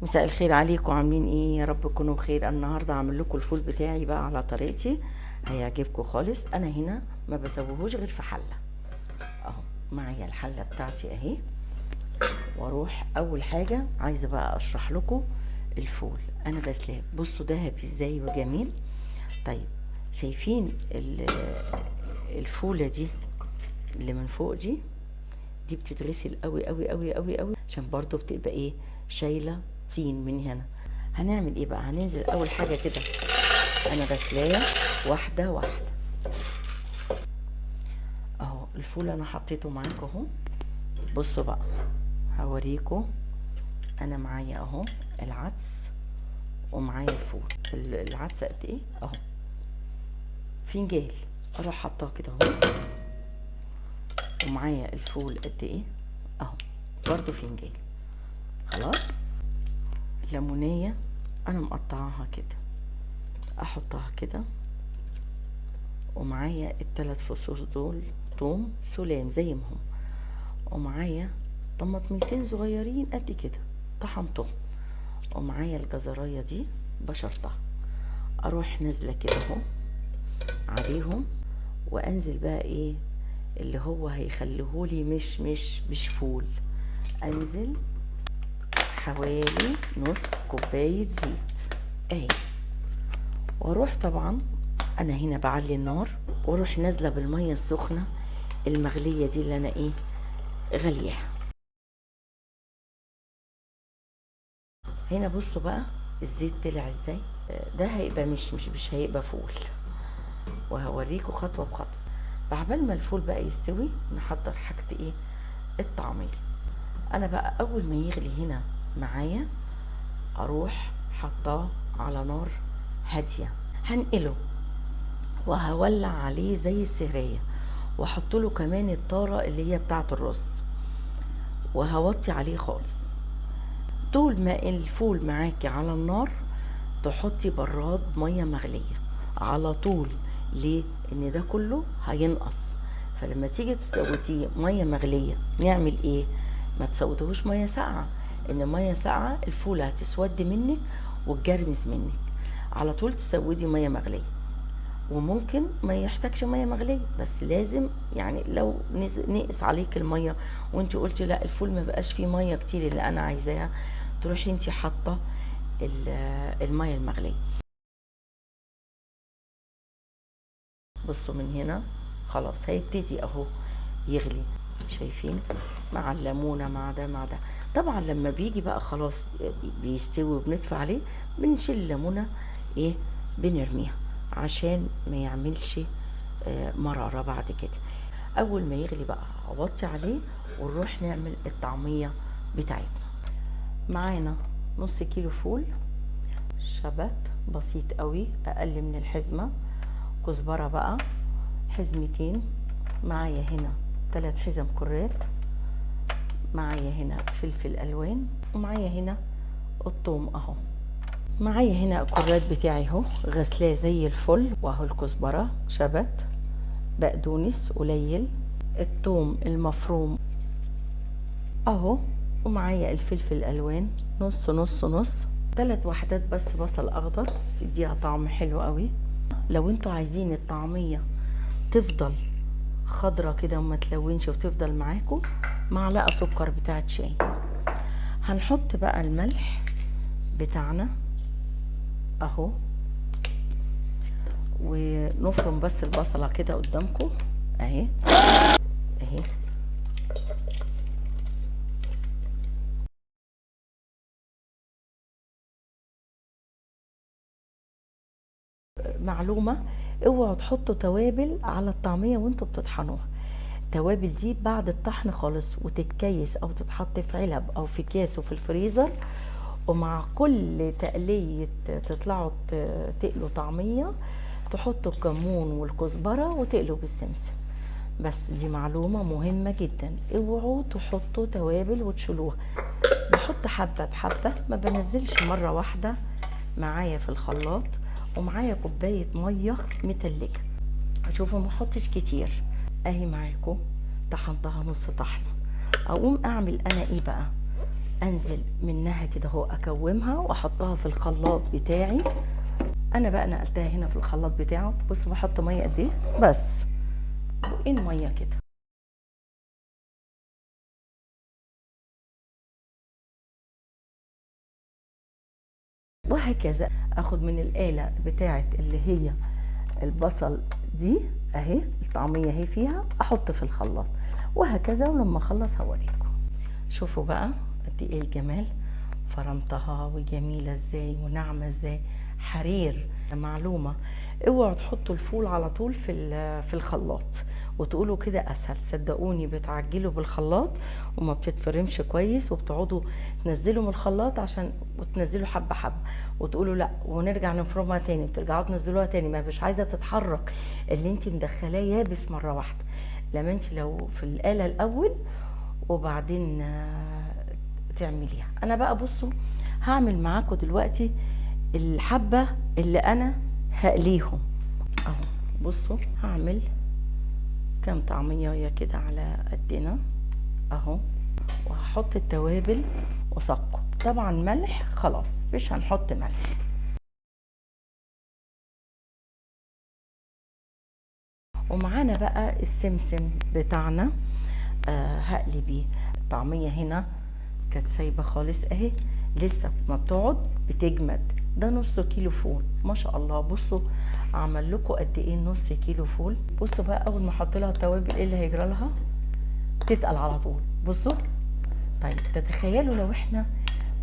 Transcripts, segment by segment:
مساء الخير عليكم، عاملين ايه؟ يا رب تكونوا بخير. النهارده هعمل لكم الفول بتاعي بقى على طريقتي، هيعجبكم خالص. انا هنا ما بسويهوش غير في حله اهو. معايا الحله بتاعتي اهي، واروح اول حاجه عايزه بقى اشرح لكم الفول. انا غسلاه، بصوا دهبي ازاي وجميل. طيب، شايفين الفوله دي اللي من فوق دي بتتغسل قوي قوي قوي قوي قوي، عشان برضو بتبقى ايه، شايله طين من هنا. هنعمل ايه بقى؟ هننزل اول حاجه كده، انا غسلاه واحده واحده اهو. الفول انا حطيته معاكم اهو. بصوا بقى، هوريكم. انا معايا اهو العدس ومعايا الفول. العدس قد ايه اهو، فنجان. اروح حطاه كده اهو، ومعايا الفول قد ايه اهو، برضو فنجان. خلاص. ليمونيه انا مقطعاها كده، احطها كده. ومعايا الثلاث فصوص دول توم سلام زي ما هم، ومعايا طماطميتين صغيرين قد كده طحنتهم، ومعايا الجزرايه دي بشرتها. اروح نازله كده اهو عليهم، وانزل بقى ايه اللي هو هيخليهولي مش فول. انزل حوالي نص كوبايه زيت اهي. واروح طبعا انا هنا بعلي النار، واروح نازله بالميه السخنه المغليه دي اللي انا ايه غليها. هنا بصوا بقى الزيت طلع ازاي. ده هيبقى مش هيبقى فول، وهوريكم خطوه بخطوه. بعبال ما الفول بقى يستوي نحضر حاجه ايه، الطعميه. انا بقى اول ما يغلي هنا معايا، اروح حطاه على نار هاديه، هنقله وهولع عليه زي السهرية، واحط له كمان الطارة اللي هي بتاعة الرز، وهوطي عليه خالص. طول ما الفول معاكي على النار تحطي براد مية مغلية على طول. ليه؟ ان ده كله هينقص. فلما تيجي تسوتيه مية مغلية نعمل ايه؟ ما تسودهوش مية ساقعة، ان مية ساقعة الفول هتسود منك وتجرمس منك. على طول تسودي مية مغلية. وممكن ما يحتاجش ميه مغليه، بس لازم يعني لو نقص عليك الميه وانت قلتي لا الفول ما بقاش فيه ميه كتير اللي انا عايزاها، تروحي انت حاطه الميه المغليه. بصوا من هنا خلاص هيبتدي اهو يغلي، شايفين؟ مع الليمونه مع ده مع ده. طبعا لما بيجي بقى خلاص بيستوي وبنطفي عليه، بنشيل الليمونه ايه، بنرميها عشان ما يعملش مرارة بعد كده. اول ما يغلي بقى اوطي عليه، ونروح نعمل الطعمية بتاعتنا. معانا نص كيلو فول، شبت بسيط قوي اقل من الحزمة، كزبرة بقى حزمتين، معايا هنا 3 حزم كرات، معايا هنا فلفل الوان، ومعايا هنا الثوم اهو. معايا هنا الكرات بتاعي اهو غسلاه زي الفل، واهو الكزبرة شبت، بقدونس قليل، الثوم المفروم اهو، ومعايا الفلفل الالوان نص نص نص، 3 وحدات بس بصل اخضر تديها طعم حلو قوي. لو انتوا عايزين الطعمية تفضل خضرة كده وما تلونش وتفضل معاكم، معلقة سكر بتاعت شاي. هنحط بقى الملح بتاعنا اهو، ونفرم بس البصلة كده قدامكم اهي اهي. معلومة، اوعوا تحطوا توابل على الطعمية وانتوا بتطحنوها. التوابل دي بعد الطحن خالص، وتتكيس او تتحط في علب او في اكياس وفي الفريزر، ومع كل تقلية تطلعوا تقلوا طعمية تحطوا الكمون والكزبرة وتقلوا بالسمسم. بس دي معلومة مهمة جدا، اوعوا تحطوا توابل وتشيلوها. بحط حبة بحبة، ما بنزلش مرة واحدة معايا في الخلاط. ومعايا كوباية مية متلجة، شوفوا ما احطش كتير اهي معاكم. طحنتها نص طحنة. اقوم اعمل انا ايه بقى، انزل منها كده اهو، اكومها واحطها في الخلاط بتاعي. انا بقى نقلتها هنا في الخلاط بتاعه. بصوا بحط ميه قد ايه، بس بقين ميه كده. وهكذا اخد من الآلة بتاعت اللي هي البصل دي اهي، الطعمية اهي فيها، احط في الخلاط وهكذا. ولما اخلص هوريكم. شوفوا بقى قد ايه الجمال، فرمتها وجميلة ازاي وناعمة ازاي، حرير. معلومة، اوعوا تحطوا الفول على طول في الخلاط وتقولوا كده اسهل. صدقوني بتعجلوا بالخلاط وما بتتفرمش كويس، وبتقعدوا تنزلوا من الخلاط عشان وتنزلوا حبه حبه وتقولوا لا ونرجع نفرمها تاني وترجعوا تنزلوها تاني، ما مش عايزه تتحرك اللي انت مدخلاه يابس مره واحده. لما انت لو في الآلة الاول وبعدين تعمليها. انا بقى بصوا هعمل معاكم دلوقتي الحبه اللي انا هقليهم اهو. بصوا هعمل كام طعمية كده على قدنا اهو، وهحط التوابل وصقه. طبعا ملح خلاص مش هنحط ملح. ومعانا بقى السمسم بتاعنا هقلي بيه. الطعمية هنا كانت سايبة خالص اهي، لسه ما بتقعد بتجمد. ده نص كيلو فول ما شاء الله. بصوا عمل لكم قد ايه نص كيلو فول. بصوا بقى اول ما احط لها التوابل ايه اللي هيجرى لها، تتقل على طول. بصوا. طيب تتخيلوا لو احنا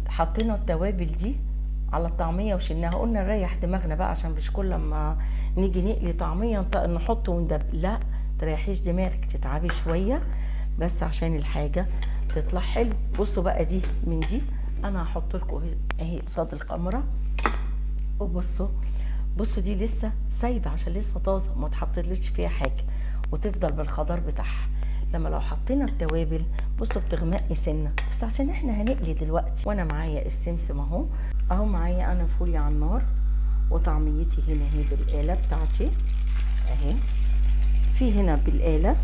حطينا التوابل دي على الطعميه وشلناها، قلنا نريح دماغنا بقى عشان مش كل ما نيجي نقلي طعميه نحط وندب. لا تريحيش دماغك، تتعبي شويه بس عشان الحاجه تطلع حلو. بصوا بقى دي من دي انا هحط لكم اهي قصاد الكاميرا. وبصوا بصوا دي لسه سايبه عشان لسه طازه ما اتحطتليش فيها حاجه وتفضل بالخضار بتاعها. لما لو حطينا التوابل بصوا بتغمقي سنه، بس عشان احنا هنقلي دلوقتي. وانا معايا السمسم اهو معايا انا فولي على النار، وطعميتي هنا اهي بالآلة بتاعتي اهي، في هنا بالآلة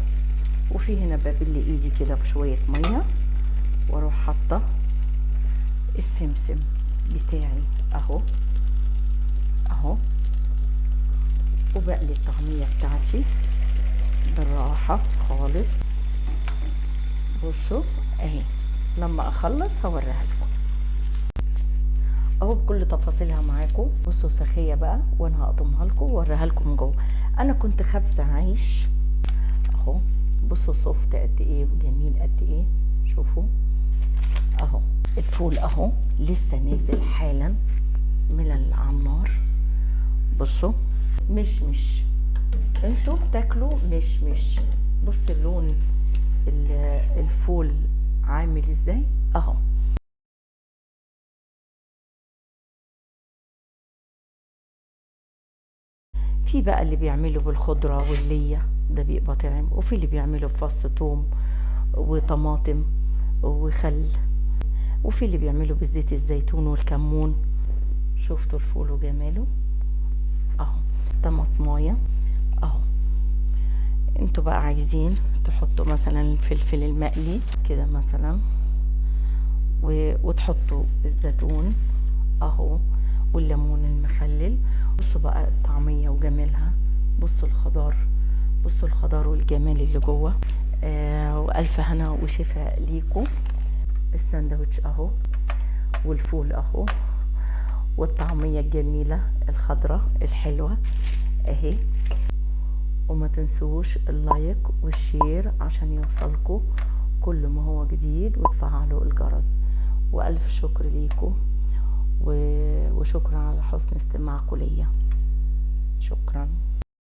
وفي هنا ببل ايدي كده بشويه ميه، واروح حاطه السمسم بتاعي اهو اهو، وبقلي الطعميه بتاعتي بالراحه خالص. بصوا اهي لما اخلص هوريها لكم اهو بكل تفاصيلها معاكم. بصوا سخيه بقى وانا هقطمها لكم واوريها لكم من جوه. انا كنت خابزه عيش اهو. بصوا سوفت قد ايه وجميل قد ايه. شوفوا اهو الفول اهو لسه نازل حالا من على النار. بصوا مش انتوا بتاكلوا مش بص اللون الفول عامل ازاي اهو. في بقى اللي بيعملوا بالخضره والليه ده بيبقى طعم، وفي اللي بيعملوا بفص ثوم وطماطم وخل، وفي اللي بيعملوا بزيت الزيتون والكمون. شفتوا الفول وجماله اهو، طماطمايه اهو. انتوا بقى عايزين تحطوا مثلا الفلفل المقلي كده مثلا وتحطوا الزيتون اهو والليمون المخلل. بصوا بقى الطعمية وجمالها. بصوا الخضار، بصوا الخضار والجمال اللي جوه. والف هنا وشفاء ليكم. الساندوتش اهو والفول اهو والطعمية الجميلة الخضراء الحلوة اهي. وما تنسوش اللايك والشير عشان يوصلكم كل ما هو جديد، وتفعلوا الجرس. والف شكر ليكم وشكرا على حسن استماعكم ليا. شكرا.